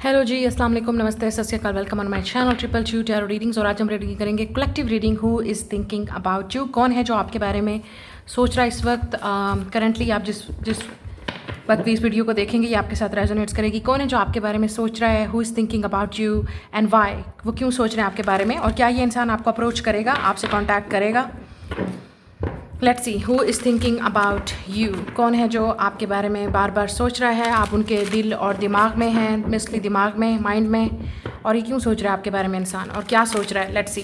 Hello जी, अस्सलाम वालेकुम, नमस्ते, सत श्री अकाल, welcome on my channel triple two tarot readings. और आज हम रीडिंग करेंगे collective reading. Who is thinking about you? कौन है जो आपके बारे में सोच रहा है इस वक्त? करंटली आप जिस वक्त भी इस वीडियो को देखेंगे ये आपके साथ रेजोनेट्स करेगी। कौन है जो आपके बारे में सोच रहा है? Who is thinking about you and why? वो क्यों सोच रहे हैं आपके बारे में, और क्या ये इंसान आपको अप्रोच करेगा, आपसे कॉन्टैक्ट करेगा? Let's see who is thinking about you. कौन है जो आपके बारे में बार बार सोच रहा है? आप उनके दिल और दिमाग में हैं, मिसली दिमाग में, माइंड में। और ये क्यों सोच रहा है आपके बारे में इंसान, और क्या सोच रहा है? लेट्स सी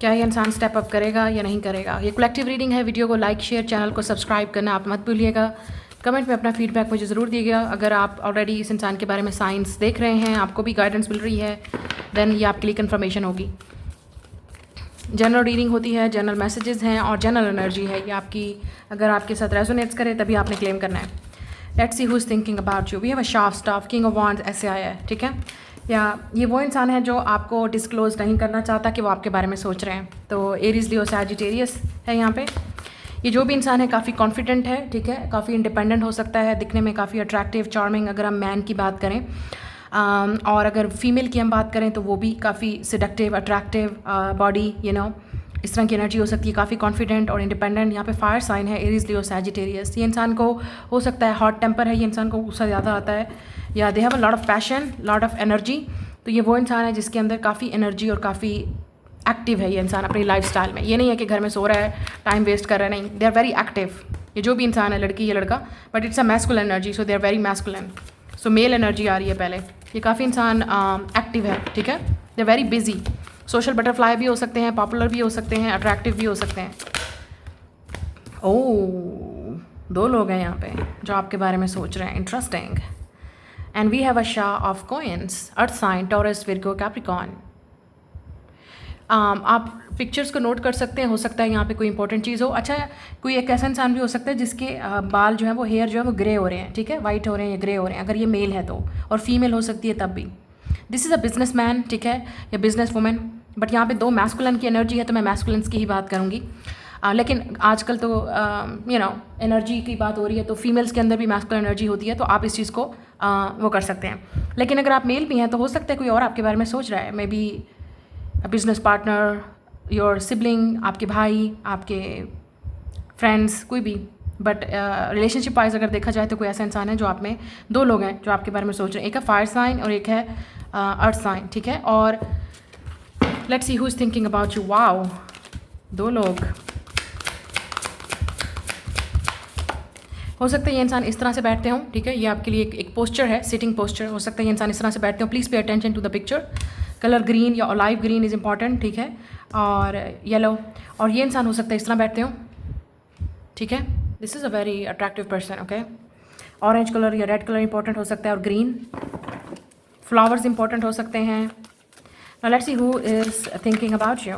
क्या ये इंसान स्टेप अप करेगा या नहीं करेगा। ये कलेक्टिव रीडिंग है। वीडियो को लाइक, शेयर, चैनल को सब्सक्राइब करना आप मत भूलिएगा। कमेंट में अपना फीडबैक मुझे ज़रूर दिएगा। अगर आप ऑलरेडी इस इंसान के बारे में साइंस देख रहे हैं, आपको भी गाइडेंस मिल रही है, देन ये आपके लिए कन्फर्मेशन होगी। जनरल रीडिंग होती है, जनरल मैसेजेस हैं और जनरल एनर्जी है। ये आपकी, अगर आपके साथ रेजोनेट्स करे तभी आपने क्लेम करना है। Let's see who is thinking about you. We have a sharp staff, king of wands, ऐसे आया है, ठीक है। या ये वो इंसान है जो आपको डिस्क्लोज नहीं करना चाहता कि वो आपके बारे में सोच रहे हैं। तो एरीज, लियो, सैजिटेरियस है यहाँ पे। ये जो भी इंसान है काफ़ी कॉन्फिडेंट है, ठीक है, काफ़ी इंडिपेंडेंट हो सकता है, दिखने में काफ़ी अट्रैक्टिव, चार्मिंग अगर हम मैन की बात करें। और अगर फीमेल की हम बात करें तो वो भी काफ़ी सिडक्टिव, अट्रैक्टिव बॉडी, इस तरह की एनर्जी हो सकती है। काफ़ी कॉन्फिडेंट और इंडिपेंडेंट। यहाँ पे फायर साइन है, एरीज, लियो, सैजिटेरियस। ये इंसान को हो सकता है हॉट टेम्पर है, ये इंसान को गुस्सा ज़्यादा आता है, या they have a lot of passion, lot of energy. तो ये वो इंसान है जिसके अंदर काफ़ी एनर्जी और काफ़ी एक्टिव है ये इंसान अपनी लाइफस्टाइल में। ये नहीं है कि घर में सो रहा है, टाइम वेस्ट कर रहा है, नहीं, दे आर वेरी एक्टिव। ये जो भी इंसान है, लड़की या लड़का, but it's a masculine energy, so they are very masculine. So male energy आ रही है पहले। ये काफ़ी इंसान एक्टिव है, ठीक है, they are very busy. Social butterfly भी हो सकते हैं, पॉपुलर भी हो सकते हैं, अट्रैक्टिव भी हो सकते हैं। ओह, दो लोग हैं यहाँ पे जो आपके बारे में सोच रहे हैं। Interesting. And we have a शाह of coins, earth sign, Taurus, Virgo, Capricorn. आप पिक्चर्स को नोट कर सकते हैं। हो सकता है यहाँ पे कोई इंपॉर्टेंट चीज़ हो। अच्छा, कोई एक ऐसा इंसान भी हो सकता है जिसके बाल जो है वो, हेयर जो है वो ग्रे हो रहे हैं, ठीक है, वाइट हो रहे हैं या ग्रे हो रहे हैं, अगर ये मेल है तो, और फीमेल हो सकती है तब भी। This is a business man, ठीक है, या बिजनेस वुमेन। बट यहाँ पे दो मैस्कुलिन की एनर्जी है, तो मैं मैस्कुलिन्स की ही बात करूँगी। लेकिन आजकल तो एनर्जी की बात हो रही है, तो फीमेल्स के अंदर भी मैस्कुलिन एनर्जी होती है, तो आप इस चीज़ को वो कर सकते हैं। लेकिन अगर आप मेल भी हैं तो हो सकता है कोई और आपके बारे में सोच रहा है। May be business partner, your sibling, आपके भाई, आपके फ्रेंड्स, कोई भी। बट रिलेशनशिप वाइज अगर देखा जाए तो कोई ऐसा इंसान है जो आप में, दो लोग हैं जो आपके बारे में सोच रहे हैं। एक है फायर साइन और एक है अर्थ साइन, ठीक है। और let's see who is thinking about you. Wow, दो लोग। हो सकता है ये इंसान इस तरह से बैठते हों, ठीक है, ये आपके लिए एक पोस्चर है, सिटिंग पोस्चर। हो सकता है ये इंसान इस तरह से बैठते हो। Please pay attention to the picture. Colour green या ऑलिव ग्रीन इज़ इंपॉर्टेंट, ठीक है, और येलो। और ये इंसान हो सकता है इस तरह बैठते हो, ठीक है। This is a very attractive person, okay. Orange colour या रेड कलर इंपॉर्टेंट हो सकता है, और ग्रीन। फ्लावर्स इंपॉर्टेंट हो सकते हैं। Now let's see who is thinking about you.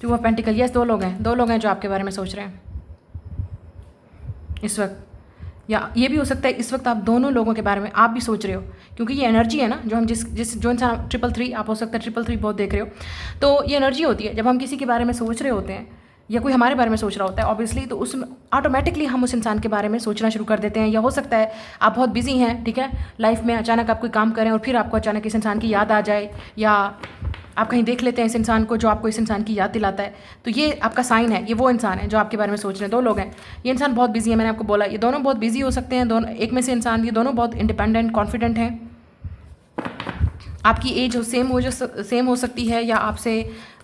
Two of pentacle, yes, दो लोग हैं, दो लोग हैं जो आपके बारे में सोच रहे हैं इस वक्त। या ये भी हो सकता है इस वक्त आप दोनों लोगों के बारे में आप भी सोच रहे हो, क्योंकि ये एनर्जी है ना, जो हम जो इंसान 333, आप हो सकता है 333 बहुत देख रहे हो। तो ये एनर्जी होती है जब हम किसी के बारे में सोच रहे होते हैं, या कोई हमारे बारे में सोच रहा होता है ऑब्वियसली, तो उसमें ऑटोमेटिकली हम उस इंसान के बारे में सोचना शुरू कर देते हैं। या हो सकता है आप बहुत बिजी हैं, ठीक है, लाइफ में अचानक आप कोई काम करें और फिर आपको अचानक इस इंसान की याद आ जाए, या आप कहीं देख लेते हैं इस इंसान को जो आपको इस इंसान की याद दिलाता है। तो ये आपका साइन है, ये वो इंसान है जो आपके बारे में सोच रहे हैं। दो लोग हैं, ये इंसान बहुत बिजी है, मैंने आपको बोला ये दोनों बहुत बिजी हो सकते हैं। दोनों, एक में से इंसान, ये दोनों बहुत इंडिपेंडेंट, कॉन्फिडेंट हैं। आपकी एज सेम हो सकती है, या आपसे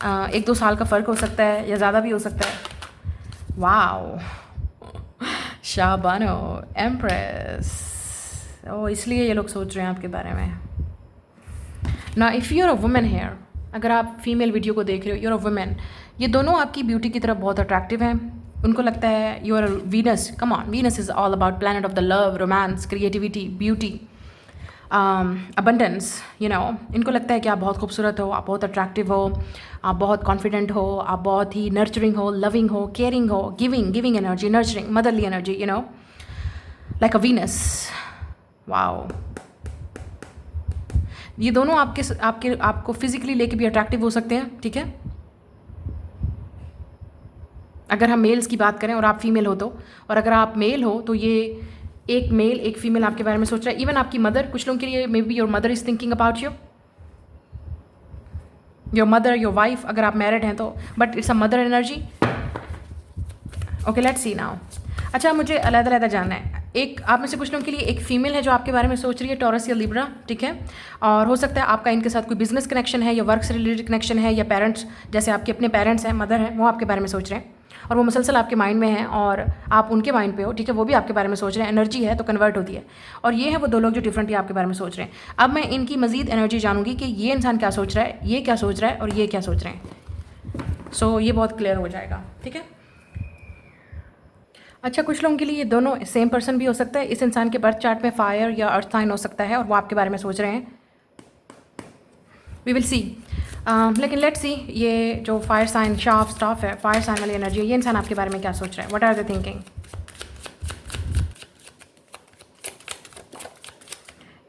1-2 साल का फ़र्क हो सकता है, या ज़्यादा भी हो सकता है। Wow, शाबानो, empress. ओ, इसलिए ये लोग सोच रहे हैं आपके बारे में ना। If you are a women here, अगर आप फीमेल वीडियो को देख रहे हो, यू आर अ वुमेन, ये दोनों आपकी ब्यूटी की तरफ बहुत अट्रैक्टिव हैं। उनको लगता है you are Venus, come on, Venus is all about planet of the love, romance, creativity, beauty, abundance, इनको लगता है कि आप बहुत खूबसूरत हो, आप बहुत अट्रैक्टिव हो, आप बहुत कॉन्फिडेंट हो, आप बहुत ही नर्चरिंग हो, लविंग हो, केयरिंग हो, giving energy, nurturing, motherly energy, like अ वीनस। वाओ, ये दोनों आपको फिजिकली लेके भी अट्रैक्टिव हो सकते हैं, ठीक है, अगर हम मेल्स की बात करें और आप फीमेल हो तो। और अगर आप मेल हो तो ये एक मेल एक फीमेल आपके बारे में सोच रहा है, इवन आपकी मदर, कुछ लोगों के लिए may be your mother is thinking about you, your mother, your wife, अगर आप मैरिड हैं तो, but it's a mother energy. Okay, let's see now. अच्छा, मुझे अलग-अलग जानना है। एक आप में से कुछ लोगों के लिए एक फीमेल है जो आपके बारे में सोच रही है, टॉरस या लिब्रा, ठीक है। और हो सकता है आपका इनके साथ कोई बिजनेस कनेक्शन है या वर्क से रिलेटेड कनेक्शन है, या पेरेंट्स, जैसे आपके अपने पेरेंट्स हैं, मदर हैं, वो आपके बारे में सोच रहे हैं और वो मुसलसल आपके माइंड में हैं और आप उनके माइंड पे हो, ठीक है। वो भी आपके बारे में सोच रहे हैं, एनर्जी है तो कन्वर्ट होती है। और ये है वो दो लोग जो डिफरेंटली आपके बारे में सोच रहे हैं। अब मैं इनकी मजीद एनर्जी जानूंगी कि ये इंसान क्या सोच रहा है, ये क्या सोच रहा है और ये क्या सोच रहे हैं। सो ये बहुत क्लियर हो जाएगा, ठीक है। अच्छा, कुछ लोगों के लिए ये दोनों सेम पर्सन भी हो सकता है। इस इंसान के बर्थ चार्ट में फायर या अर्थ साइन हो सकता है और वो आपके बारे में सोच रहे हैं। We will see. लेकिन लेट्स सी, ये जो फायर साइन शार्प स्टाफ है, फायर साइन वाली एनर्जी है, ये इंसान आपके बारे में क्या सोच रहा है, व्हाट आर दे थिंकिंग।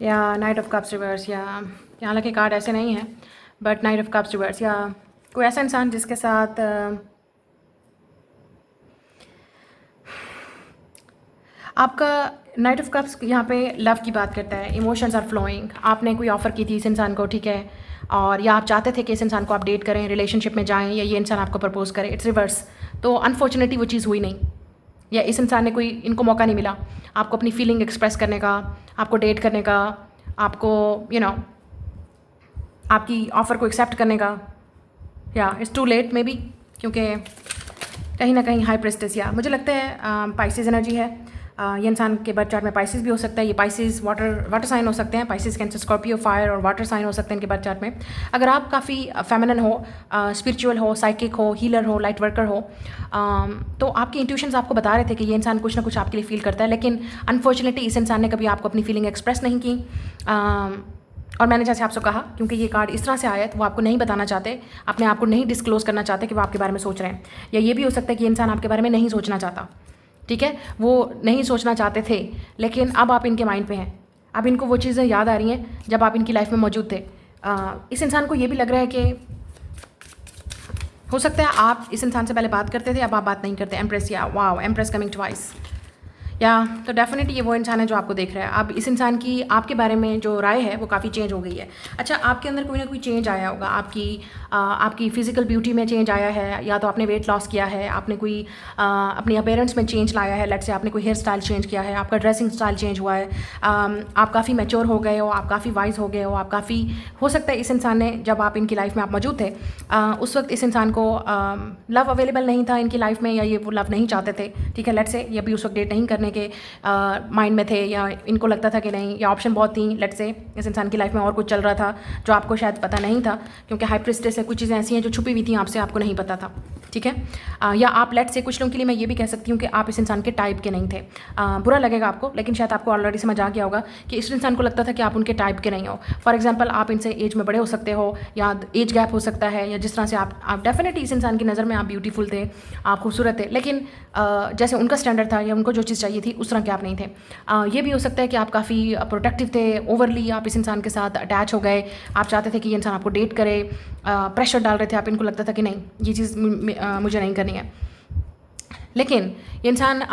या नाइट ऑफ कप्स रिवर्स, या हालांकि कार्ड ऐसे नहीं है, but night of cups reverse, या कोई ऐसा इंसान जिसके साथ आपका नाइट ऑफ कप्स यहाँ पे लव की बात करता है, इमोशंस आर फ्लोइंग। आपने कोई ऑफ़र की थी इस इंसान को, ठीक है, और या आप चाहते थे कि इस इंसान को आप डेट करें, रिलेशनशिप में जाएं, या ये इंसान आपको प्रपोज करे, इट्स रिवर्स। तो अनफॉर्चुनेटली वो चीज़ हुई नहीं, या इस इंसान ने कोई, इनको मौका नहीं मिला आपको अपनी फीलिंग एक्सप्रेस करने का, आपको डेट करने का, आपको आपकी ऑफ़र को एक्सेप्ट करने का। या it's too late maybe, क्योंकि कहीं ना कहीं हाई प्रेस्टिस, या मुझे लगता है पाइसेस एनर्जी है। ये इंसान के बर्थ चार्ट में पाइसेस भी हो सकता है। ये पाइसेस वाटर साइन हो सकते हैं, पाइसेस कैंसर स्कॉर्पियो फायर और वाटर साइन हो सकते हैं इनके बर्थ चार्ट में। अगर आप काफ़ी फेमिनिन हो, स्पिरिचुअल हो, साइकिक हो, हीलर हो, लाइट वर्कर हो, तो आपके इंट्यूशंस आपको बता रहे थे कि ये इंसान कुछ ना कुछ आपके लिए फील करता है, लेकिन अनफॉर्चुनेटली इस इंसान ने कभी आपको अपनी फीलिंग एक्सप्रेस नहीं की। और मैंने जैसे आपसे कहा, क्योंकि ये कार्ड इस तरह से आया है तो वो आपको नहीं बताना चाहते, अपने आप को नहीं डिस्क्लोज करना चाहते कि वो आपके बारे में सोच रहे हैं। या ये भी हो सकता है कि इंसान आपके बारे में नहीं सोचना चाहता, ठीक है, वो नहीं सोचना चाहते थे, लेकिन अब आप इनके माइंड पे हैं। अब इनको वो चीज़ें याद आ रही हैं जब आप इनकी लाइफ में मौजूद थे। इस इंसान को ये भी लग रहा है कि हो सकता है आप इस इंसान से पहले बात करते थे, अब आप बात नहीं करते। एम्प्रेस, या वाओ, एम्प्रेस कमिंग ट्वाइस, या तो डेफिनेटली ये वो इंसान है जो आपको देख रहा है। अब इस इंसान की आपके बारे में जो राय है वो काफ़ी चेंज हो गई है। अच्छा, आपके अंदर कोई ना कोई चेंज आया होगा, आपकी फ़िज़िकल ब्यूटी में चेंज आया है, या तो आपने वेट लॉस किया है, आपने कोई अपनी अपीयरेंस में चेंज लाया है, लेट्स से आपने कोई हेयर स्टाइल चेंज किया है, आपका ड्रेसिंग स्टाइल चेंज हुआ है, आप काफ़ी मैच्योर हो गए हो, आप काफ़ी वाइज हो गए हो, आप काफ़ी, हो सकता है इस इंसान ने, जब आप इनकी लाइफ में आप मौजूद थे, उस वक्त इस इंसान को लव अवेलेबल नहीं था इनकी लाइफ में, या ये वो लव नहीं चाहते थे, ठीक है, लेट्स से ये भी उस वक्त डेट नहीं करने के माइंड में थे, या इनको लगता था कि नहीं, या ऑप्शन बहुत थी, लेट्स से इस इंसान की लाइफ में और कुछ चल रहा था जो आपको शायद पता नहीं था, क्योंकि हाई प्रेस्टिस से कुछ चीज़ें ऐसी हैं जो छुपी हुई थी आपसे, आपको नहीं पता था, ठीक है। या आप लेट्स से, कुछ लोगों के लिए मैं ये भी कह सकती हूँ कि आप इस इंसान के टाइप के नहीं थे। बुरा लगेगा आपको, लेकिन शायद आपको ऑलरेडी समझ आ गया होगा कि इस इंसान को लगता था कि आप उनके टाइप के नहीं हो। फॉर एग्जाम्पल, आप इनसे एज में बड़े हो सकते हो, या एज गैप हो सकता है, या जिस तरह से आप डेफिनेटली इस इंसान की नज़र में आप ब्यूटीफुल थे, आप खूबसूरत थे, लेकिन जैसे उनका स्टैंडर्ड था या उनको जो चीज़ चाहिए थी उस तरह के आप नहीं थे। ये भी हो सकता है कि आप काफ़ी प्रोटेक्टिव थे, ओवरली आप इस इंसान के साथ अटैच हो गए, आप चाहते थे कि ये इंसान आपको डेट करे, प्रेशर डाल रहे थे आप, इनको लगता था कि नहीं, ये चीज़ मुझे नहीं करनी है। लेकिन ये इंसान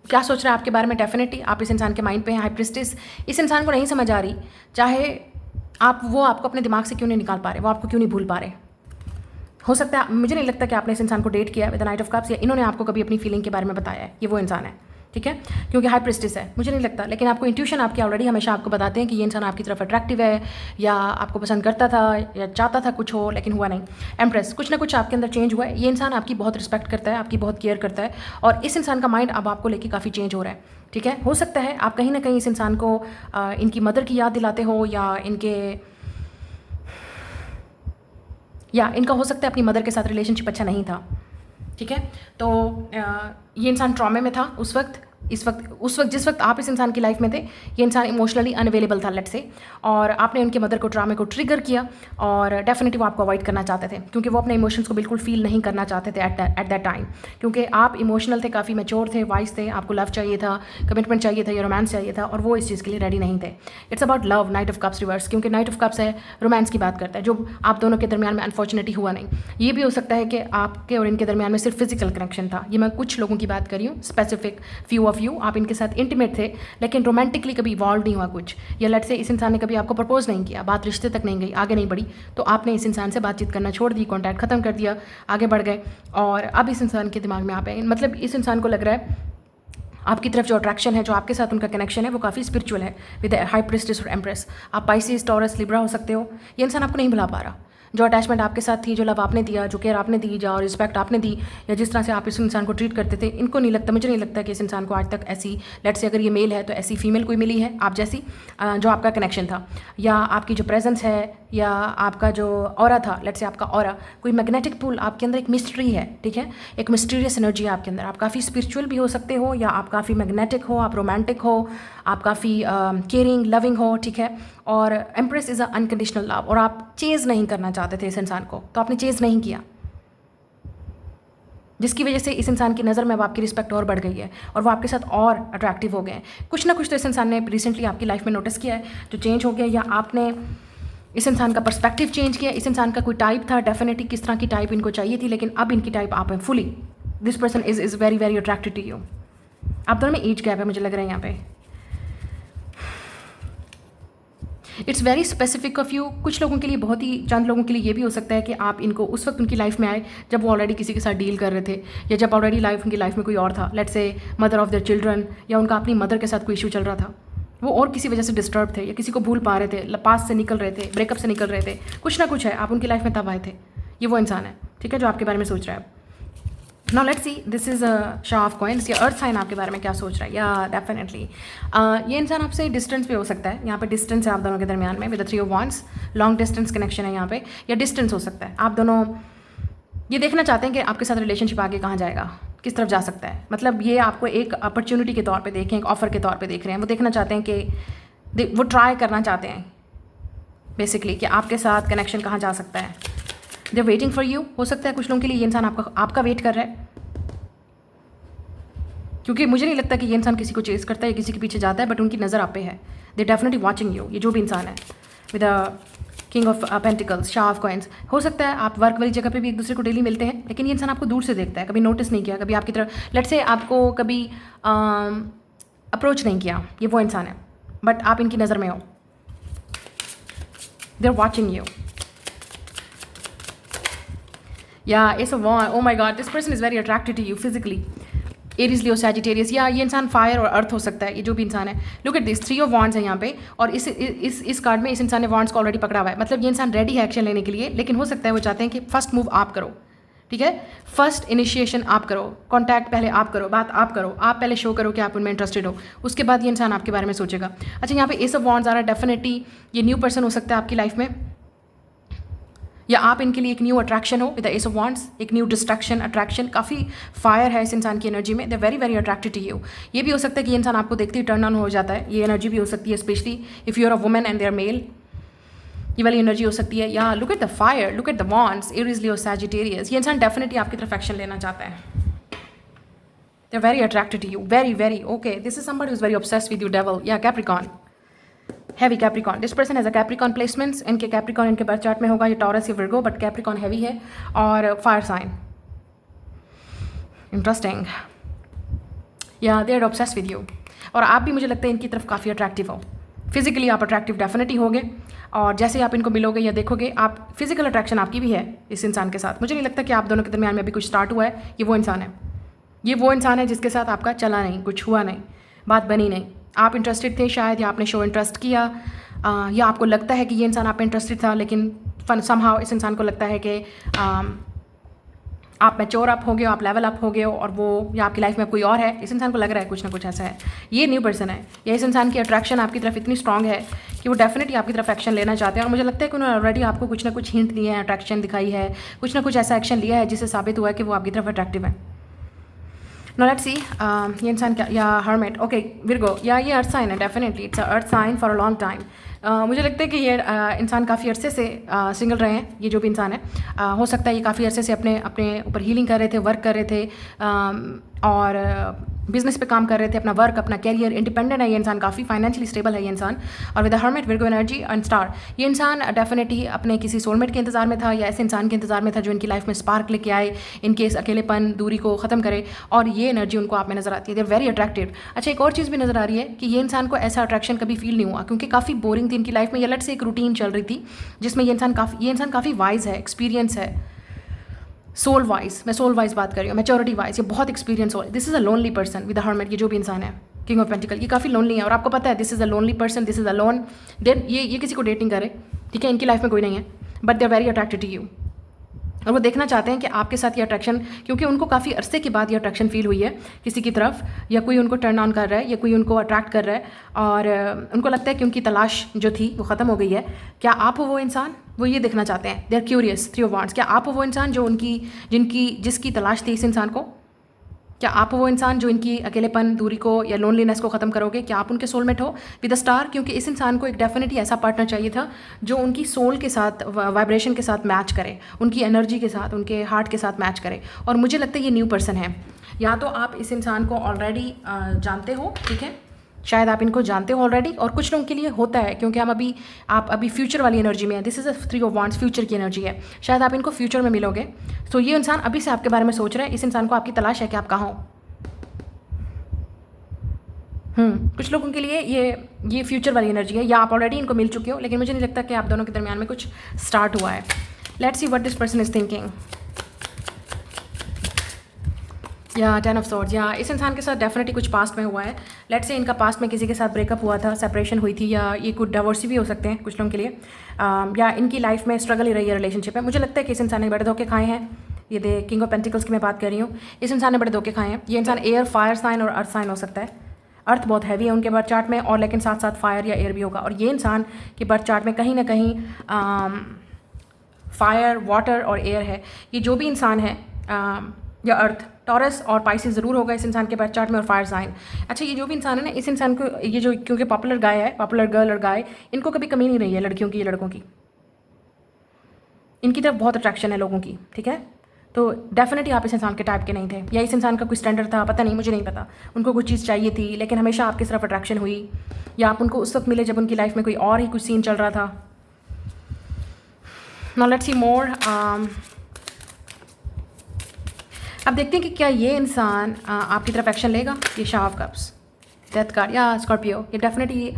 क्या सोच रहा है आपके बारे में, डेफिनेटली आप इस इंसान के माइंड पे हैं। हाई प्रीस्टेस इस इंसान को नहीं समझ आ रही, चाहे वो आपको अपने दिमाग से क्यों नहीं निकाल पा रहे, वो आपको क्यों नहीं भूल पा रहे। हो सकता है, मुझे नहीं लगता कि आपने इस इंसान को डेट किया with the night of cups, या इन्होंने आपको कभी अपनी फीलिंग के बारे में बताया है, ये वो इंसान है, ठीक है, क्योंकि हाई प्रेस्टिस है, मुझे नहीं लगता। लेकिन आपको इंट्यूशन आपकी ऑलरेडी हमेशा आपको बताते हैं कि ये इंसान आपकी तरफ अट्रैक्टिव है, या आपको पसंद करता था, या चाहता था कुछ हो, लेकिन हुआ नहीं। एम्प्रेस, कुछ ना कुछ आपके अंदर चेंज हुआ है। ये इंसान आपकी बहुत रिस्पेक्ट करता है, आपकी बहुत केयर करता है, और इस इंसान का माइंड अब आपको लेके काफ़ी चेंज हो रहा है, ठीक है। हो सकता है आप कहीं ना कहीं इस इंसान को इनकी मदर की याद दिलाते हो, या इनका हो सकता है अपनी मदर के साथ रिलेशनशिप अच्छा नहीं था, ठीक है। तो ये इंसान ट्रॉमे में था उस वक्त, जिस वक्त आप इस इंसान की लाइफ में थे, ये इंसान इमोशनली अनअवेलेबल था, लेट्स से, और आपने उनके मदर को ट्रॉमे को ट्रिगर किया, और डेफिनेटली वो आपको अवॉइड करना चाहते थे, क्योंकि वो अपने इमोशंस को बिल्कुल फील नहीं करना चाहते थे एट दैट टाइम, क्योंकि आप इमोशनल थे, काफ़ी मैच्योर थे, वाइज थे, आपको लव चाहिए था, कमिटमेंट चाहिए था, या रोमांस चाहिए था, और वो इस चीज़ के लिए रेडी नहीं थे। It's about love, night of cups reverse, क्योंकि नाइट ऑफ कप्स है, रोमांस की बात करता है, जो आप दोनों के दरमियान में अनफॉर्चुनेटली हुआ नहीं। ये भी हो सकता है कि आपके और इनके दरमियान में सिर्फ फिजिकल कनेक्शन था। ये मैं कुछ लोगों की बात कर रही हूँ, स्पेसिफिक फ्यू ऑफ यू, आप इनके साथ इंटीमेट थे लेकिन रोमांटिकली कभी इवॉल्व नहीं हुआ कुछ, या लेट्स से इस इंसान ने कभी आपको प्रपोज नहीं किया, बात रिश्ते तक नहीं गई, आगे नहीं बढ़ी, तो आपने इस इंसान से बातचीत करना छोड़ दी, कॉन्टैक्ट खत्म कर दिया, आगे बढ़ गए और अब इस इंसान के दिमाग में आप हैं। मतलब इस इंसान को लग रहा है आपकी तरफ जो अट्रैक्शन है, जो आपके साथ उनका कनेक्शन है वो काफ़ी स्पिरिचुअल है विद हाई प्रिस्टेस और एम्प्रेस। आप पाइसिस, टॉरस, लिब्रा हो सकते हो। ये इंसान आपको नहीं भुला पा रहा। जो अटैचमेंट आपके साथ थी, जो लव आपने दिया, जो केयर आपने दी, जो रिस्पेक्ट आपने दी, या जिस तरह से आप इस इंसान को ट्रीट करते थे, इनको नहीं लगता, मुझे नहीं लगता कि इस इंसान को आज तक ऐसी, लेट्स से अगर ये मेल है तो ऐसी फीमेल कोई मिली है आप जैसी जो आपका कनेक्शन था, या आपकी जो प्रेजेंस है, या आपका जो ऑरा था, लेट्स से आपका ऑरा कोई मैग्नेटिक पुल, आपके अंदर एक मिस्ट्री है, ठीक है, एक मिस्टीरियस एनर्जी है आपके अंदर। आप काफ़ी स्पिरिचुअल भी हो सकते हो, या आप काफ़ी मैग्नेटिक हो, आप रोमांटिक हो, आप काफ़ी केयरिंग, लविंग हो, ठीक है। और empress is a unconditional love, और आप चेज़ नहीं करना चाहते थे इस इंसान को, तो आपने चेज़ नहीं किया, जिसकी वजह से इस इंसान की नज़र में अब आपकी रिस्पेक्ट और बढ़ गई है और वो आपके साथ और अट्रैक्टिव हो गए हैं। कुछ ना कुछ तो इस इंसान ने रिसेंटली आपकी लाइफ में नोटिस किया है जो चेंज हो गया, या आपने इस इंसान का पर्सपेक्टिव चेंज किया। इस इंसान का कोई टाइप था, डेफिनेटली किस तरह की टाइप इनको चाहिए थी, लेकिन अब इनकी टाइप आप हैं fully. This person is very very attracted to you. आप दोनों में एज गैप है मुझे लग रहा है यहाँ पे। It's very specific of you. कुछ लोगों के लिए, बहुत ही चंद लोगों के लिए ये भी हो सकता है कि आप इनको उस वक्त उनकी लाइफ में आए जब वो ऑलरेडी किसी के साथ डील कर रहे थे, या जब ऑलरेडी उनकी लाइफ में कोई और था, let's say mother of their children, या उनका अपनी मदर के साथ कोई इशू चल रहा था, वो और किसी वजह से डिस्टर्ब थे, या किसी को भूल पा रहे थे, पास से निकल रहे थे, ब्रेकअप से निकल रहे थे, कुछ ना कुछ है, आप उनकी लाइफ में तब आए थे। ये वो इंसान है, ठीक है, जो आपके बारे में सोच रहा है। Now let's see, this is अ शाह ऑफ कॉइन्स। ये अर्थ साइन आपके बारे में क्या सोच रहा है? या डेफिनेटली ये इंसान आपसे डिस्टेंस पे हो सकता है। यहाँ पे डिस्टेंस है आप दोनों के दरमियान में with 3 of wands, long distance connection है यहाँ पे, या डिस्टेंस हो सकता है। आप दोनों ये देखना चाहते हैं कि आपके साथ रिलेशनशिप आगे कहाँ जाएगा, किस तरफ जा सकता है। मतलब ये आपको एक अपॉर्चुनिटी के तौर पे देखें, एक ऑफर के तौर पे देख रहे हैं। वो देखना चाहते हैं कि वो ट्राई करना चाहते हैं बेसिकली कि आपके साथ कनेक्शन कहाँ जा सकता है। दे वेटिंग फॉर यू। हो सकता है कुछ लोगों के लिए ये इंसान आपका वेट कर रहा है, क्योंकि मुझे नहीं लगता कि ये इंसान किसी को चेस करता है या किसी के पीछे जाता है, बट उनकी नज़र आप पे है। They definitely watching you. ये जो भी इंसान है with a king of pentacles, Shah of coins. हो सकता है आप वर्क वाली जगह पे भी एक दूसरे को डेली मिलते हैं, लेकिन ये इंसान आपको दूर से देखता है, कभी नोटिस नहीं किया, कभी आपकी तरफ लेट्स से आपको कभी अप्रोच नहीं किया। ये वो इंसान है, बट आप इनकी नज़र में हो। They are watching you. या it's a one, oh my God, this person is very attracted to you physically. Aries, Leo, Sagittarius, या ये इंसान फायर और अर्थ हो सकता है। ये जो भी इंसान है, look at this 3 of wands है यहाँ पे, और इस कार्ड में इस इंसान ने वांड्स को ऑलरेडी पकड़ा हुआ है। मतलब ये इंसान रेडी है एक्शन लेने के लिए, लेकिन हो सकता है वो चाहते हैं कि फर्स्ट मूव आप करो, ठीक है, फर्स्ट इनिशिएशन आप करो, कॉन्टैक्ट पहले आप करो, बात आप करो, आप पहले शो करो कि आप उनमें इंटरेस्टेड हो, उसके बाद ये इंसान आपके बारे में सोचेगा। अच्छा, यहाँ पे एस ऑफ वांड्स आ रहा है। डेफिनेटली ये न्यू पर्सन हो सकता है आपकी लाइफ में, या आप इनके लिए एक न्यू अट्रैक्शन हो with the ace of wands, एक न्यू डिस्ट्रैक्शन, अट्रैक्शन। काफ़ी फायर है इस इंसान की एनर्जी में। They very very attracted to you. ये भी हो सकता है कि ये इंसान आपको देखते ही टर्न ऑन हो जाता है। ये एनर्जी भी हो सकती है, specially if you are a woman and they are male, ये वाली एनर्जी हो सकती है। या look at the fire, look at the wands, Aries, Leo, Sagittarius. ये इंसान डेफिनेटली आपकी तरफ एक्शन लेना चाहता है। They are very attracted to you, very very. Okay, this is somebody who is very obsessed with you, devil या Capricorn, heavy Capricorn. This person has a Capricorn placements. इनके Capricorn इनके birth chart में होगा, ये taurus या Virgo, but Capricorn heavy है और fire sign. Interesting. या they are obsessed with you, और आप भी मुझे लगता है इनकी तरफ काफ़ी अट्रैक्टिव हो। फिजिकली आप अट्रैक्टिव डेफिनेटली होगे, और जैसे आप इनको मिलोगे या देखोगे, आप फिजिकल अट्रैक्शन आपकी भी है इस इंसान के साथ। मुझे नहीं लगता कि आप दोनों के दरमियान में अभी कुछ स्टार्ट हुआ है। ये वो इंसान है, ये वो इंसान है जिसके साथ आपका चला नहीं, कुछ हुआ नहीं, बात बनी नहीं। आप इंटरेस्टेड थे शायद, या आपने शो इंटरेस्ट किया, या आपको लगता है कि ये इंसान आप पे इंटरेस्टेड था, लेकिन समहाउ इस इंसान को लगता है कि आप मैच्योर अप हो गए हो, आप लेवल अप हो गए हो, और वो या आपकी लाइफ में कोई और है। इस इंसान को लग रहा है कुछ ना कुछ ऐसा है। ये न्यू पर्सन है, या इस इंसान की अट्रैक्शन आपकी तरफ इतनी स्ट्रांग है कि वो डेफिनेटली आपकी तरफ एक्शन लेना चाहते हैं। और मुझे लगता है कि उन्होंने ऑलरेडी आपको कुछ ना कुछ हिंट दिए हैं, अट्रैक्शन दिखाई है, कुछ ना कुछ ऐसा एक्शन लिया है जिससे साबित हुआ है कि वो आपकी तरफ अट्रैक्टिव है। नो लेट्स सी, ये इंसान क्या, या हर्मिट, ओके, विर्गो, या ये अर्थ साइन है। Definitely it's a earth sign for a long time. मुझे लगता है कि ये इंसान काफ़ी अरसे से सिंगल रहे हैं। ये जो भी इंसान है, हो सकता है ये काफ़ी अरसे से अपने ऊपर हीलिंग कर रहे थे, वर्क कर रहे थे, और बिजनेस पे काम कर रहे थे, अपना वर्क, अपना कैरियर, इंडिपेंडेंट है ये इंसान, काफ़ी फाइनेंशियली स्टेबल है ये इंसान। और with the hermit, Virgo energy and star, ये इंसान डेफिनेटली अपने किसी सोलमेट के इंतजार में था या ऐसे इंसान के इंतजार में था जो इनकी लाइफ में स्पार्क लेके आए, इनके इस अकेलेपन, दूरी को ख़त्म करे, और ये एनर्जी उनको आप में नज़र आती है। They very attractive. अच्छा, एक और चीज़ भी नज़र आ रही है कि ये इंसान को ऐसा अट्रैक्शन कभी फील नहीं हुआ, क्योंकि काफ़ी बोरिंग थी इनकी लाइफ में, या लेट से एक रूटीन चल रही थी जिसमें ये इंसान काफ़ी वाइज है, एक्सपीरियंस है, सोल वाइज, मैं सोल वाइज बात कर रही हूँ, मैच्योरिटी वाइज ये बहुत एक्सपीरियंस हो। This is a lonely person with the hermit, ये जो भी इंसान है किंग ऑफ पेंटिकल, ये काफ़ी लोनली है, और आपको पता है this is a lonely person, this is a lone. Then ये किसी को डेटिंग करे, ठीक है, इनकी लाइफ में कोई नहीं है, but they are very attracted to you, और वो देखना चाहते हैं कि आपके साथ ये अट्रैक्शन, क्योंकि उनको काफ़ी अरसे के बाद ये अट्रैक्शन फील हुई है किसी की तरफ, या कोई उनको टर्न ऑन कर रहा है, या कोई उनको अट्रैक्ट कर रहा है, और उनको लगता है कि उनकी तलाश जो थी वो ख़त्म हो गई है। क्या आप हो वो इंसान? वो ये देखना चाहते हैं, they are curious, three of wands. क्या आप हो वो इंसान जो जिसकी तलाश थी इस इंसान को? क्या आप वो इंसान जो इनकी अकेलेपन, दूरी को या लोनलीनेस को ख़त्म करोगे? क्या आप उनके सोलमेट हो विद द स्टार? क्योंकि इस इंसान को एक डेफिनेटली ऐसा पार्टनर चाहिए था जो उनकी सोल के साथ, वाइब्रेशन के साथ मैच करे, उनकी एनर्जी के साथ, उनके हार्ट के साथ मैच करे। और मुझे लगता है ये न्यू पर्सन है, या तो आप इस इंसान को ऑलरेडी जानते हो, ठीक है, शायद आप इनको जानते हो ऑलरेडी, और कुछ लोगों के लिए होता है क्योंकि आप अभी फ्यूचर वाली एनर्जी में है। This is a three of wands, future की एनर्जी है, शायद आप इनको फ्यूचर में मिलोगे। तो ये इंसान अभी से आपके बारे में सोच रहे हैं, इस इंसान को आपकी तलाश है कि आप कहाँ हो। कुछ लोगों के लिए ये फ्यूचर वाली एनर्जी है, या आप ऑलरेडी इनको मिल चुके हो, लेकिन मुझे नहीं लगता कि आप दोनों के दरमियान में कुछ स्टार्ट हुआ है। Let's see what this person is thinking. या 10 ऑफ सॉर्ड्स, या इस इंसान के साथ डेफिनेटली कुछ पास्ट में हुआ है। लेट्स से इनका पास्ट में किसी के साथ ब्रेकअप हुआ था, सेपरेशन हुई थी, या ये कुछ डिवोर्स भी हो सकते हैं कुछ लोगों के लिए, या इनकी लाइफ में स्ट्रगल ही रही है रिलेशनशिप है। मुझे लगता है कि इस इंसान ने बड़े धोखे खाए हैं। ये किंग ऑफ पेंटिकल्स की मैं बात कर रही हूँ, इस इंसान ने बड़े धोखे खाए हैं। ये इंसान एयर, फायर साइन और अर्थ साइन हो सकता है। अर्थ बहुत हैवी है उनके बर्थ चार्ट में, और लेकिन साथ साथ फायर या एयर भी होगा। और ये इंसान के बर्थ चार्ट में कहीं ना कहीं फायर, वाटर और एयर है। ये जो भी इंसान है, या अर्थ, टॉरस और पाइसेस ज़रूर होगा इस इंसान के बर्थ चार्ट में, और फायर साइन। अच्छा, ये जो भी इंसान है ना, इस इंसान को ये जो, क्योंकि पॉपुलर गाय है, पॉपुलर गर्ल और गाय, इनको कभी कमी नहीं रही है लड़कियों की या लड़कों की, इनकी तरफ बहुत अट्रैक्शन है लोगों की, ठीक है। तो डेफिनेटली आप इस इंसान के टाइप के नहीं थे, या इस इंसान का कोई स्टैंडर्ड था, पता नहीं, मुझे नहीं पता। उनको कुछ चीज़ चाहिए थी, लेकिन हमेशा आपकी तरफ अट्रैक्शन हुई, या आप उनको उस वक्त मिले जब उनकी लाइफ में कोई और ही कुछ सीन चल रहा था। नाउ लेट्स सी मोर। अब देखते हैं कि क्या ये इंसान आपकी तरफ एक्शन लेगा। ये Shah of cups, death card, या स्कॉर्पियो, ये डेफिनेटली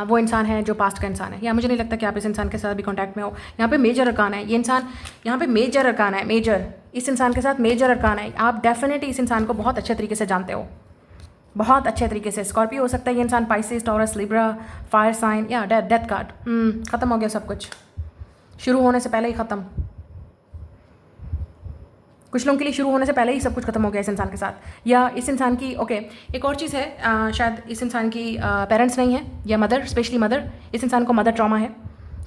वो इंसान है जो पास्ट का इंसान है, या मुझे नहीं लगता कि आप इस इंसान के साथ भी कांटेक्ट में हो। यहाँ पे मेजर अरकान है, ये इंसान यहाँ पे मेजर अरकान है, मेजर, इस इंसान के साथ मेजर अरकान है। आप डेफिनेटली इस इंसान को बहुत अच्छे तरीके से जानते हो, बहुत अच्छे तरीके से। स्कॉर्पियो हो सकता है ये इंसान, Pisces, Taurus, Libra, fire sign, या डेथ कार्ड। ख़त्म हो गया सब कुछ, शुरू होने से पहले ही ख़त्म। कुछ लोगों के लिए शुरू होने से पहले ही सब कुछ खत्म हो गया इस इंसान के साथ, या इस इंसान की एक और चीज़ है, शायद इस इंसान की पेरेंट्स नहीं है, या मदर, स्पेशली मदर, इस इंसान को मदर ट्रॉमा है,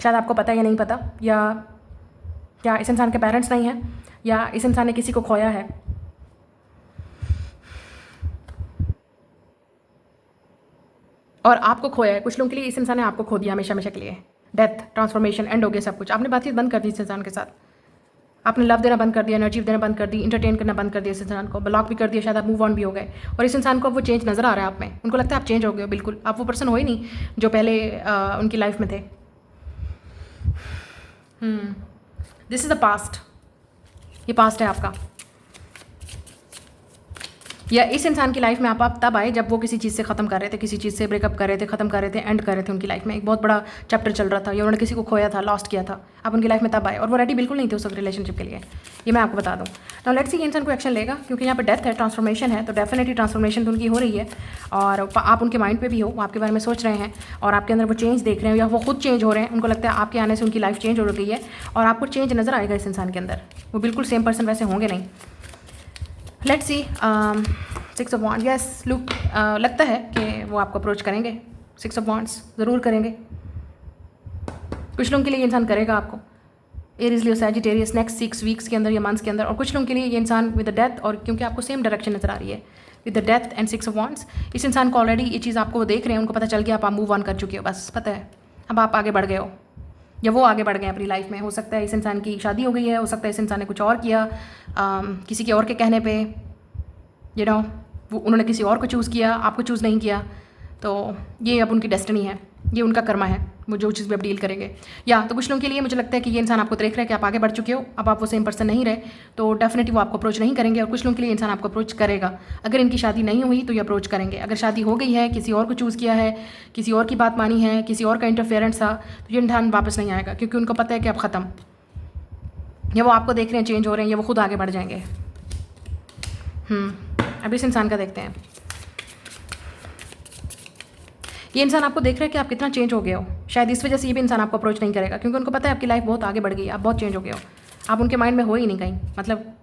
शायद आपको पता है या नहीं पता, या इस इंसान के पेरेंट्स नहीं हैं, या इस इंसान ने किसी को खोया है। और आपको खोया है, कुछ लोगों के लिए इस इंसान ने आपको खो दिया हमेशा हमेशा के लिए। डेथ, ट्रांसफॉर्मेशन, एंड हो गया सब कुछ, आपने बातचीत बंद कर दी इस इंसान के साथ, आपने लव देना बंद कर दिया, एनर्जी देना बंद कर दी, इंटरटेन करना बंद कर दिया, इस इंसान को ब्लॉक भी कर दिया, शायद आप मूव ऑन भी हो गए। और इस इंसान को अब वो चेंज नज़र आ रहा है आप में, उनको लगता है आप चेंज हो गए हो, बिल्कुल आप वो पर्सन हो ही नहीं जो पहले उनकी लाइफ में थे। दिस इज़ द पास्ट, ये पास्ट है आपका, या इस इंसान की लाइफ में आप तब आए जब वो किसी चीज़ से ख़त्म कर रहे थे, किसी चीज़ से ब्रेकअप कर रहे थे, ख़त्म कर रहे थे, एंड कर रहे थे उनकी लाइफ में। एक बहुत बड़ा चैप्टर चल रहा था, या उन्होंने किसी को खोया था, लॉस्ट किया था, आप उनकी लाइफ में तब आए, और वो रेडी बिल्कुल नहीं थे उस वक्त रिलेशनशिप के लिए। ये मैं आपको बता दूँ। नाउ लेट्स सी ये इंसान को एक्शन लेगा, क्योंकि यहाँ पे डेथ है, ट्रांसफॉर्मेशन है, तो डेफिनेटली ट्रांसफॉर्मेशन तो उनकी हो रही है, और आप उनके माइंड पे भी हो, वो आपके बारे में सोच रहे हैं, और आपके अंदर वो चेंज देख रहे हैं, या वो खुद चेंज हो रहे हैं, उनको लगता है आपके आने से उनकी लाइफ चेंज हो गई है, और आपको चेंज नज़र आएगा इस इंसान के अंदर। वो बिल्कुल सेम पर्सन वैसे होंगे नहीं। Let's see 6 of wands, yes look, लगता है कि वो आपको अप्रोच करेंगे। 6 ऑफ वांड्स ज़रूर करेंगे, कुछ लोगों के लिए ये इंसान करेगा आपको, Aries, Leo, Sagittarius, next 6 weeks के अंदर या मंथ्स के अंदर। और कुछ लोगों के लिए ये इंसान विद द डेथ, और क्योंकि आपको सेम डायरेक्शन नज़र आ रही है with the death and 6 of wands, इस इंसान को ऑलरेडी ये चीज़ आपको देख रहे हैं, उनको पता चल गया आप मूव ऑन कर चुके हो, बस पता है अब आप आगे बढ़ गए हो, या वो आगे बढ़ गए अपनी लाइफ में। हो सकता है इस इंसान की शादी हो गई है, हो सकता है इस इंसान ने कुछ और किया, किसी के और के कहने पे, यू नो, वो उन्होंने किसी और को चूज़ किया, आपको चूज़ नहीं किया, तो ये अब उनकी डेस्टिनी है, ये उनका कर्मा है, वो जो चीज़ भी अब डील करेंगे। या तो कुछ लोगों के लिए मुझे लगता है कि ये इंसान आपको देख रहा है कि आप आगे बढ़ चुके हो, अब आप वो सेम पर्सन नहीं रहे, तो डेफिनेटली वो आपको अप्रोच नहीं करेंगे। और कुछ लोगों के लिए इंसान आपको अप्रोच करेगा। अगर इनकी शादी नहीं हुई तो ये अप्रोच करेंगे। अगर शादी हो गई है, किसी और को चूज़ किया है, किसी और की बात मानी है, किसी और का इंटरफेरेंस था, तो ये इंसान वापस नहीं आएगा, क्योंकि उनको पता है कि अब ख़त्म। या वो आपको देख रहे हैं चेंज हो रहे हैं, या वो खुद आगे बढ़ जाएंगे। अब इस इंसान का देखते हैं। ये इंसान आपको देख रहा है कि आप कितना चेंज हो गए हो। शायद इस वजह से ये भी इंसान आपको अप्रोच नहीं करेगा, क्योंकि उनको पता है आपकी लाइफ बहुत आगे बढ़ गई, आप बहुत चेंज हो गए हो, आप उनके माइंड में हो ही नहीं कहीं। मतलब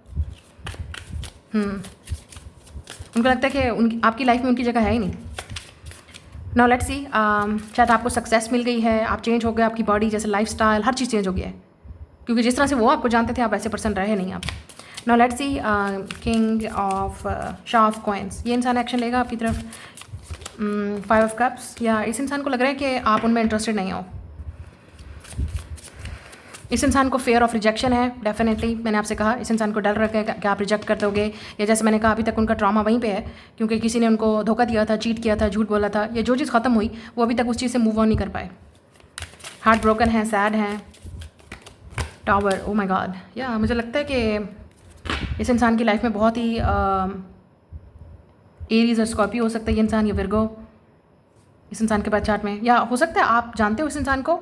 उनको लगता है कि उनकी आपकी लाइफ में उनकी जगह है ही नहीं। नाउ लेट्स सी, शायद आपको सक्सेस मिल गई है, आप चेंज हो गए, आपकी बॉडी जैसे लाइफस्टाइल हर चीज़ चेंज हो गया है, क्योंकि जिस तरह से वो आपको जानते थे आप वैसे पर्सन रहे नहीं आप। Now let's see, king of Shah of coins, ये इंसान एक्शन लेगा आपकी तरफ। 5 ऑफ कप्स, या इस इंसान को लग रहा है कि आप उनमें इंटरेस्टेड नहीं हो। इस इंसान को फेयर ऑफ रिजेक्शन है डेफिनेटली। मैंने आपसे कहा इस इंसान को डर रखा है कि आप रिजेक्ट कर दोगे, या जैसे मैंने कहा अभी तक उनका ट्रॉमा वहीं पे है, क्योंकि किसी ने उनको धोखा दिया था, चीट किया था, झूठ बोला था, या जो चीज़ ख़त्म हुई वो अभी तक उस चीज़ से मूव ऑन नहीं कर पाए। हार्ट ब्रोकन है, सैड है, टावर, ओ माय गॉड। या मुझे लगता है कि इस इंसान की लाइफ में बहुत ही एरीज और स्कॉर्पियो हो सकता है ये इंसान, या विर्गो इस इंसान के बाद चार्ट में। या हो सकता है आप जानते हो इस इंसान को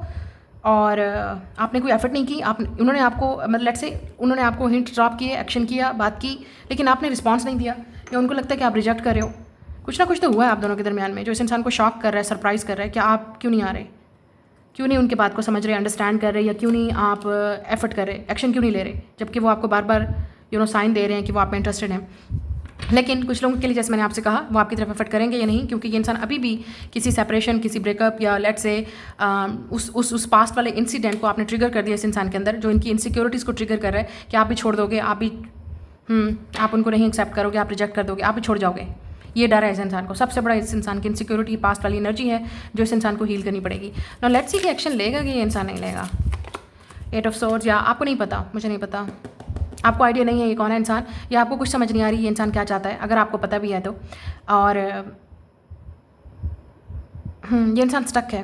और आपने कोई एफर्ट नहीं की, उन्होंने आपको मतलब लेट्स से उन्होंने आपको हिंट ड्रॉप किए, एक्शन किया, बात की, लेकिन आपने रिस्पॉन्स नहीं दिया, या उनको लगता है कि आप रिजेक्ट कर रहे हो। कुछ ना कुछ तो हुआ है आप दोनों के दरमियान में जो इस इंसान को शॉक कर रहा है, सरप्राइज़ कर रहा है कि आप क्यों नहीं आ रहे, क्यों नहीं उनकी बात को समझ रहे, अंडरस्टैंड कर रहे, या क्यों नहीं आप एफर्ट कर रहे, एक्शन क्यों नहीं ले रहे, जबकि वो आपको बार बार साइन दे रहे हैं कि वो आप में इंटरेस्टेड हैं। लेकिन कुछ लोगों के लिए जैसे मैंने आपसे कहा वो आपकी तरफ एफर्ट करेंगे या नहीं, क्योंकि ये इंसान अभी भी किसी सेपरेशन, किसी ब्रेकअप, या लेट से उस पास्ट वाले इंसिडेंट को आपने ट्रिगर कर दिया इस इंसान के अंदर, जो इनकी इनसिक्योरिटीज़ को ट्रिगर कर रहा है कि आप भी छोड़ दोगे, आप भी आप उनको नहीं एक्सेप्ट करोगे, आप रिजेक्ट कर दोगे, आप भी छोड़ जाओगे। ये डर है इस इंसान को। सबसे बड़ा इस इंसान की इनसिक्योरिटी, पास्ट वाली एनर्जी है जो इस इंसान को हील करनी पड़ेगी। नाउ लेट्स सी कि एक्शन लेगा कि ये इंसान नहीं लेगा। 8 ऑफ सोर्ड्स, या आपको नहीं पता, मुझे नहीं पता, आपको आइडिया नहीं है ये कौन है इंसान, या आपको कुछ समझ नहीं आ रही ये इंसान क्या चाहता है, अगर आपको पता भी है तो। और ये इंसान स्टक है।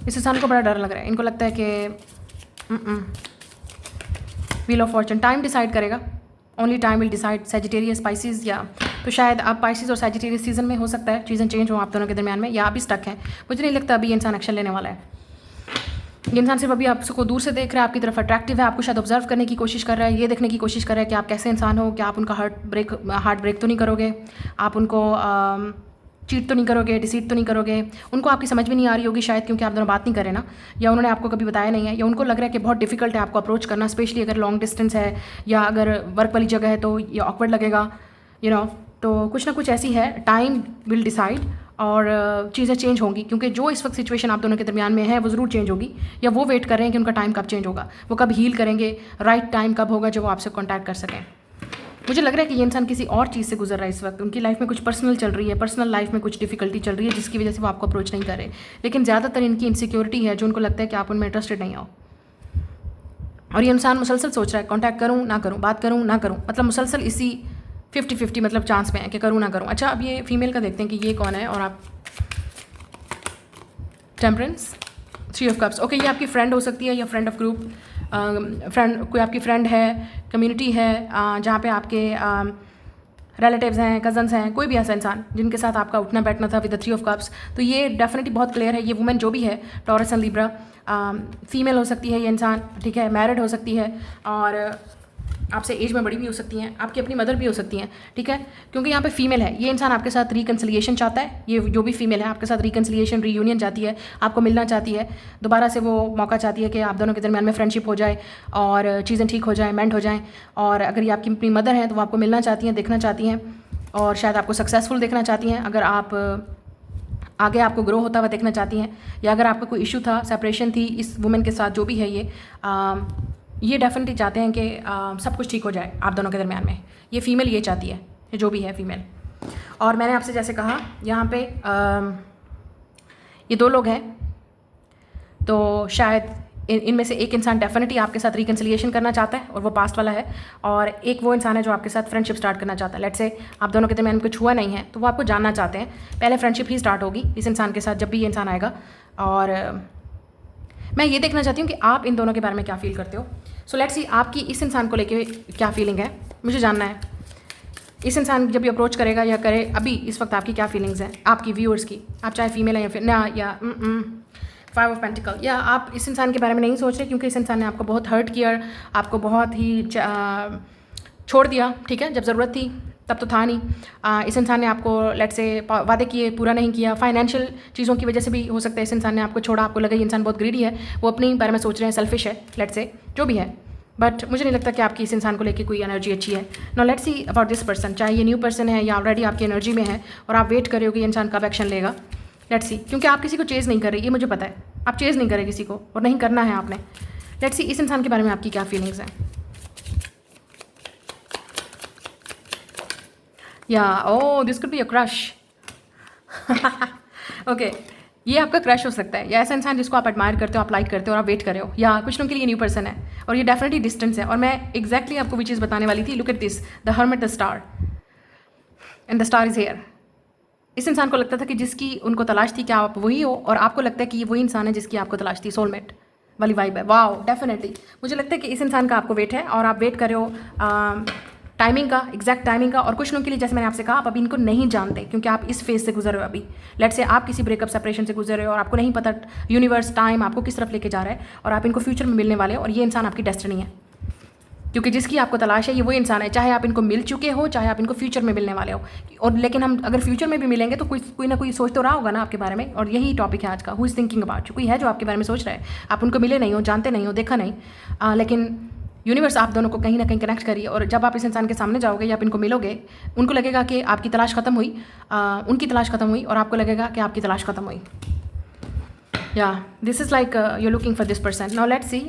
इस इंसान को बड़ा डर लग रहा है, इनको लगता है कि wheel of fortune time decide करेगा, only time will decide. Sagittarius, Pisces, या तो शायद आप स्पाइसिस और सैजिटेरियस सीजन में हो सकता है चीज़ें चेंज हो आप दोनों के दरमियान में, या अभी स्टक है। मुझे नहीं लगता अभी ये इंसान एक्शन लेने वाला है। ये इंसान सिर्फ अभी आपको दूर से देख रहा है, आपकी तरफ अट्रैक्टिव है, आपको शायद ऑब्जर्व करने की कोशिश कर रहा है, ये देखने की कोशिश कर रहा है कि आप कैसे इंसान हो, कि आप उनका हार्ट ब्रेक तो नहीं करोगे, आप उनको चीट तो नहीं करोगे, डिसीट तो नहीं करोगे। उनको आपकी समझ में नहीं आ रही होगी शायद, क्योंकि आप दोनों बात नहीं करें ना, या उन्होंने आपको कभी बताया नहीं है, या उनको लग रहा है कि बहुत डिफिकल्ट है आपको अप्रोच करना, स्पेशली अगर लॉन्ग डिस्टेंस है या अगर वर्क वाली जगह है तो ये ऑकवर्ड लगेगा, तो कुछ ना कुछ ऐसी है। टाइम विल डिसाइड, और चीज़ें चेंज होंगी, क्योंकि जो इस वक्त सिचुएशन आप दोनों के दरमियान में है वो ज़रूर चेंज होगी, या वो वेट कर रहे हैं कि उनका टाइम कब चेंज होगा, वो कब हील करेंगे, राइट टाइम कब होगा जो वो आपसे कॉन्टैक्ट कर सकें। मुझे लग रहा है कि ये इंसान किसी और चीज़ से गुजर रहा है इस वक्त, उनकी लाइफ में कुछ पर्सनल चल रही है, पर्सनल लाइफ में कुछ डिफिकल्टी चल रही है जिसकी वजह से वो आपको अप्रोच नहीं कर रहे। लेकिन ज़्यादातर इनकी इनसिक्योरिटी है जो उनको लगता है कि आप उनमें इंटरेस्टेड नहीं हो। और ये इंसान मुसलसल सोच रहा है कॉन्टैक्ट करूँ ना करूँ, बात करूँ ना करूँ, मतलब मुसलसल इसी 50-50 मतलब चांस में है कि करूँ ना करूँ। अच्छा, अब ये फीमेल का देखते हैं कि ये कौन है। और आप टेम्परेंस, 3 ऑफ कप्स, ओके, ये आपकी फ्रेंड हो सकती है या फ्रेंड ऑफ ग्रुप, कोई आपकी फ्रेंड है, कम्युनिटी है जहाँ पे आपके रिलेटिव्स हैं, कजन्स हैं, कोई भी ऐसा इंसान जिनके साथ आपका उठना बैठना था विद द 3 ऑफ कप्स। तो ये डेफिनेटली बहुत क्लियर है, ये वुमेन जो भी है, टॉरस एंड लिब्रा, फीमेल हो सकती है ये इंसान, ठीक है, मैरिड हो सकती है, और आपसे एज में बड़ी भी हो सकती हैं, आपकी अपनी मदर भी हो सकती हैं, ठीक है, क्योंकि यहाँ पे फीमेल है। ये इंसान आपके साथ रिकन्सिलिएशन चाहता है, ये जो भी फीमेल है आपके साथ रिकन्सिलिएशन, रीयूनियन चाहती है, आपको मिलना चाहती है, दोबारा से वो मौका चाहती है कि आप दोनों के दरमियान में फ्रेंडशिप हो जाए और चीज़ें ठीक हो जाएँ, मेंट हो जाएँ। और अगर ये आपकी अपनी मदर हैं तो वो आपको मिलना चाहती हैं, देखना चाहती हैं, और शायद आपको सक्सेसफुल देखना चाहती हैं, अगर आप आगे आपको ग्रो होता हुआ देखना चाहती हैं, या अगर आपका कोई इशू था, सेपरेशन थी इस वुमेन के साथ, जो भी है ये डेफिनेटली चाहते हैं कि सब कुछ ठीक हो जाए आप दोनों के दरमियान में। ये फ़ीमेल ये चाहती है, जो भी है फीमेल। और मैंने आपसे जैसे कहा यहाँ पे ये 2 लोग हैं, तो शायद इनमें से एक इंसान डेफिनेटली आपके साथ रिकन्सिलिएशन करना चाहता है और वो पास्ट वाला है, और एक वो इंसान है जो आपके साथ फ्रेंडशिप स्टार्ट करना चाहता है। लेट्स से आप दोनों के दरमियान कुछ हुआ नहीं है तो वो आपको जानना चाहते हैं, पहले फ्रेंडशिप ही स्टार्ट होगी इस इंसान के साथ जब भी ये इंसान आएगा। और मैं ये देखना चाहती हूँ कि आप इन दोनों के बारे में क्या फील करते हो। सो लेट्स सी आपकी इस इंसान को लेके क्या फीलिंग है, मुझे जानना है। इस इंसान जब ये अप्रोच करेगा या करे अभी इस वक्त आपकी क्या फीलिंग्स हैं, आपकी व्यूअर्स की, आप चाहे फीमेल है या फिर ना, या 5 ऑफ पेंटिकल, या आप इस इंसान के बारे में नहीं सोच रहे क्योंकि इस इंसान ने आपको बहुत हर्ट किया, आपको बहुत ही छोड़ दिया, ठीक है, जब ज़रूरत थी तब तो था नहीं। इस इंसान ने आपको लेट से वादे किए, पूरा नहीं किया, फाइनेंशियल चीज़ों की वजह से भी हो सकता है इस इंसान ने आपको छोड़ा, आपको लगा ये इंसान बहुत ग्रीडी है, वो अपने बारे में सोच रहे हैं, सेल्फिश है, लेट से जो भी है, बट मुझे नहीं लगता कि आपकी इस इंसान को लेके कोई एनर्जी अच्छी है। Now let's see about this person, चाहे ये न्यू पर्सन है या ऑलरेडी आपकी एनर्जी में है और आप वेट कर रहे हो कि ये इंसान कब एक्शन लेगा। लेट्स सी, क्योंकि आप किसी को चेज़ नहीं कर रहे, ये मुझे पता है, आप चेज़ नहीं करें किसी को और नहीं करना है आपने। लेट्स सी इस इंसान के बारे में आपकी क्या फीलिंग्स हैं। या oh this could be a crush. Okay, ये आपका क्रश हो सकता है, या ऐसा इंसान जिसको आप एडमायर करते हो, आप लाइक करते हो और आप वेट कर रहे हो, या कुछ लोगों के लिए न्यू पर्सन है और ये डेफिनेटली डिस्टेंस है। और मैं एग्जैक्टली आपको वो चीज़ बताने वाली थी, look at this, the hermit, the star, and the star is here. इस इंसान को लगता था कि जिसकी उनको तलाश थी, क्या आप वही हो, और आपको लगता है कि ये वही इंसान है जिसकी आपको तलाश थी, सोलमेट वाली वाइब है। वाओ, डेफिनेटली मुझे लगता है कि इस इंसान का आपको वेट है और आप वेट कर रहे हो टाइमिंग का, एग्जैक्ट टाइमिंग का। और कुछ लोगों के लिए, जैसे मैंने आपसे कहा, आप अभी इनको नहीं जानते क्योंकि आप इस फेज से गुजर रहे हो अभी। लेट्स से आप किसी ब्रेकअप सेपरेशन से गुजर रहे हो और आपको नहीं पता यूनिवर्स, टाइम आपको किस तरफ लेके जा रहा है, और आप इनको फ्यूचर में मिलने वाले हो और ये इंसान आपकी डेस्टिनी है, क्योंकि जिसकी आपको तलाश है ये वो इंसान है, चाहे आप इनको मिल चुके हो, चाहे आप इनको फ्यूचर में मिलने वाले हो। और लेकिन हम अगर फ्यूचर में भी मिलेंगे तो कोई ना कोई सोच तो रहा होगा ना आपके बारे में, और यही टॉपिक है आज का, who is thinking about you. कोई है जो आपके बारे में सोच रहा है, आप उनको मिले नहीं हो, जानते नहीं हो, देखा नहीं, लेकिन यूनिवर्स आप दोनों को कहीं ना कहीं कनेक्ट करिए। और जब आप इस इंसान के सामने जाओगे या आप इनको मिलोगे, उनको लगेगा कि आपकी तलाश खत्म हुई, उनकी तलाश खत्म हुई, और आपको लगेगा कि आपकी तलाश खत्म हुई। या this is like you looking for this person. Now let's see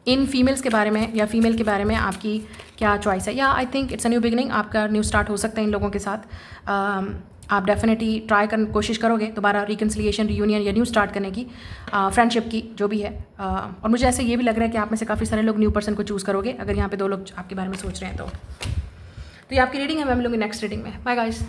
in females के बारे में या फीमेल के बारे में आपकी क्या चॉइस है। या I think it's a new beginning, आपका न्यू स्टार्ट हो सकता है इन लोगों के साथ। आप डेफिनेटली ट्राई कर कोशिश करोगे दोबारा रिकन्सिलिएशन, रियूनियन या न्यू स्टार्ट करने की, फ्रेंडशिप की, जो भी है। और मुझे ऐसे ये भी लग रहा है कि आप में से काफ़ी सारे लोग न्यू पर्सन को चूज़ करोगे, अगर यहाँ पे 2 लोग आपके बारे में सोच रहे हैं तो ये आपकी रीडिंग है। मैं मिलूंगी नेक्स्ट रीडिंग में। Bye guys.